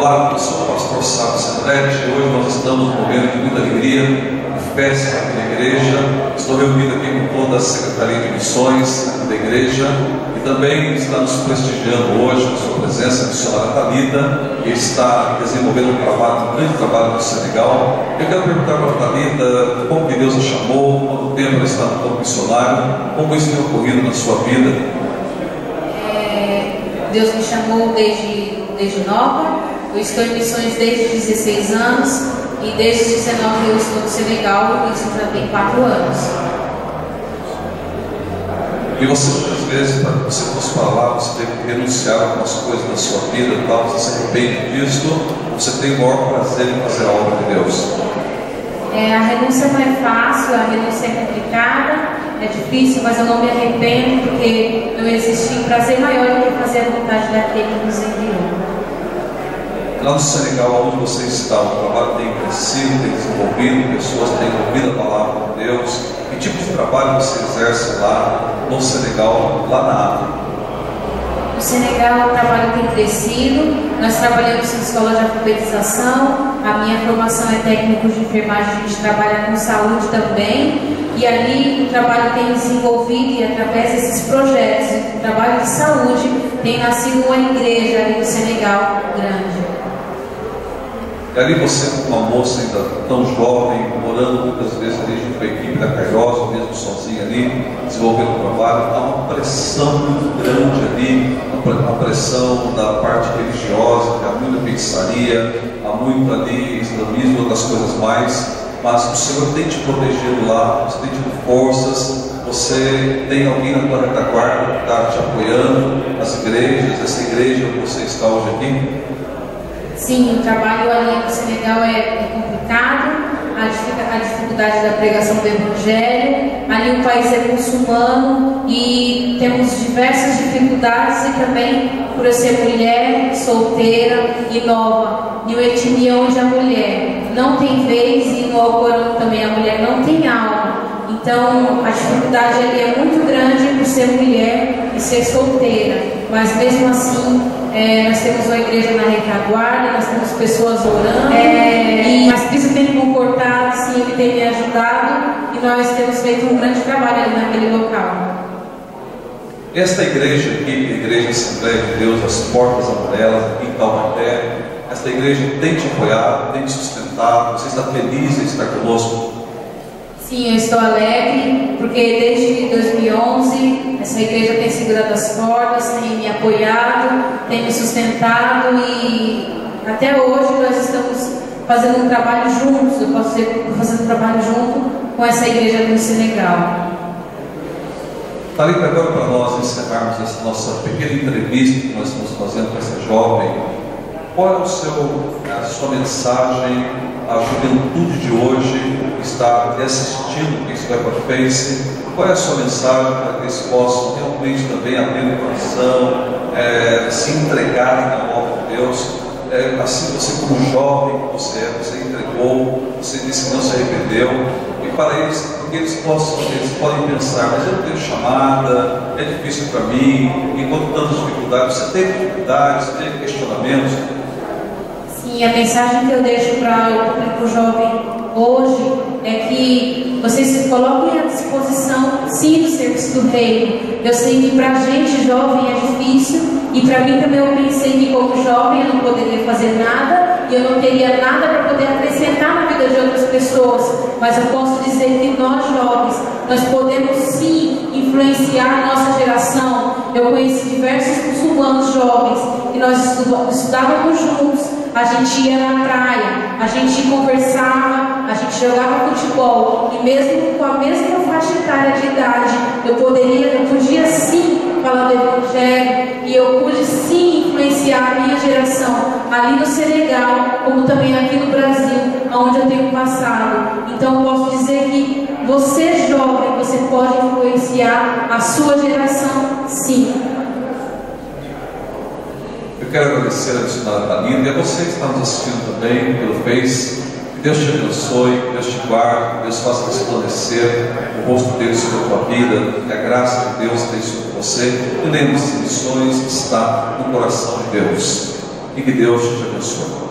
lado do seu pastor Sábio Sandrete. Hoje nós estamos num momento de muita alegria, de festa aqui na igreja. Estou reunido aqui com toda a Secretaria de Missões da igreja, e também está nos prestigiando hoje com sua presença, a missionária Thalita, que está desenvolvendo um grande trabalho no Senegal. Eu quero perguntar para a Thalita como que Deus a chamou, quanto tempo ela está no campo missionário, como isso tem ocorrido na sua vida. Deus me chamou desde nova. Eu estou em missões desde 16 anos e desde os 19 eu estou no Senegal, e isso já tem 4 anos. E você, muitas vezes, para que você fosse para lá, você teve que renunciar a algumas coisas na sua vida e tal, você se arrepende disso, ou você tem o maior prazer em fazer a obra de Deus? A renúncia não é fácil, a renúncia é complicada, é difícil, mas eu não me arrependo, porque não existe prazer maior do que fazer a vontade daquele que nos enviou. Lá no Senegal, onde você está, o trabalho tem crescido, tem desenvolvido, pessoas têm ouvido a palavra de Deus. Que tipo de trabalho você exerce lá no Senegal, lá na África? No Senegal o trabalho tem crescido, nós trabalhamos em escola de alfabetização, a minha formação é técnico de enfermagem, a gente trabalha com saúde também, e ali o trabalho tem desenvolvido, e através desses projetos, o trabalho de saúde, tem nascido uma igreja ali no Senegal grande. E ali você, como uma moça ainda tão jovem, morando muitas vezes ali junto com a equipe da Kairos, mesmo sozinha ali, desenvolvendo o trabalho, há uma pressão muito grande ali, uma pressão da parte religiosa, que há muita feitiçaria, há muito ali islamismo e outras coisas mais, mas o Senhor tem te protegido lá, você tem tido forças, você tem alguém na tua retaguarda que está te apoiando, as igrejas, essa igreja que você está hoje aqui? Sim, o trabalho ali no Senegal é complicado, a dificuldade da pregação do Evangelho. Ali o país é muçulmano e temos diversas dificuldades, e também por eu ser mulher, solteira e nova, em uma etnia onde a mulher não tem vez, e no Alcorão também a mulher não tem alma. Então a dificuldade ali é muito grande por ser mulher e ser solteira, mas mesmo assim nós temos uma igreja na retaguarda, nós temos pessoas orando, mas Cristo tem me comportado, sim, Ele tem me ajudado, e nós temos feito um grande trabalho ali naquele local. Esta igreja aqui, a Igreja Assembleia de Deus, as Portas Amarelas, aqui em Taubaté, esta igreja tem te apoiado, tem te sustentado, você está feliz em estar conosco? Sim, eu estou alegre, porque desde 2011 essa igreja tem segurado as portas, tem me apoiado, tem me sustentado, e até hoje nós estamos fazendo um trabalho juntos. Eu posso dizer que estou fazendo um trabalho junto com essa igreja do Senegal. Thalita, agora para nós encerrarmos essa nossa pequena entrevista que nós estamos fazendo com essa jovem, qual é a sua mensagem à juventude de hoje que está assistindo, que isso vai para o Face? Qual é a sua mensagem para que eles possam realmente também abrir o coração, se entregarem na obra de Deus? Assim, você como jovem que você entregou, você disse que não se arrependeu, e para eles, porque eles podem pensar, mas eu não tenho chamada, é difícil para mim, enquanto tantas dificuldades, você tem dificuldades, você tem questionamentos. Sim, a mensagem que eu deixo para o público jovem hoje é que vocês se coloquem à disposição, sim, do serviço do reino. Eu sei que para a gente jovem é difícil, e para mim também eu pensei que como jovem eu não poderia fazer nada, e eu não teria nada para poder acrescentar na vida de outras pessoas, mas eu posso dizer que nós jovens, nós podemos sim influenciar a nossa geração. Eu conheci diversos muçulmanos jovens, e nós estudávamos juntos, a gente ia na praia, a gente conversava, a gente jogava futebol, e mesmo com a mesma faixa etária de idade, eu podia sim falar do Evangelho, e eu pude sim influenciar a minha geração ali no Senegal, como também aqui no Brasil, onde eu tenho passado. Então eu posso dizer que você jovem, você pode influenciar a sua geração, sim. Eu quero agradecer a missionária Thalita, e a você que está nos assistindo também pelo Face. Que Deus te abençoe, que Deus te guarde, que Deus faça resplandecer o rosto dele sobre a tua vida, que a graça de Deus esteja sobre você. E lembre-se, missões está no coração de Deus. e que Deus te abençoe.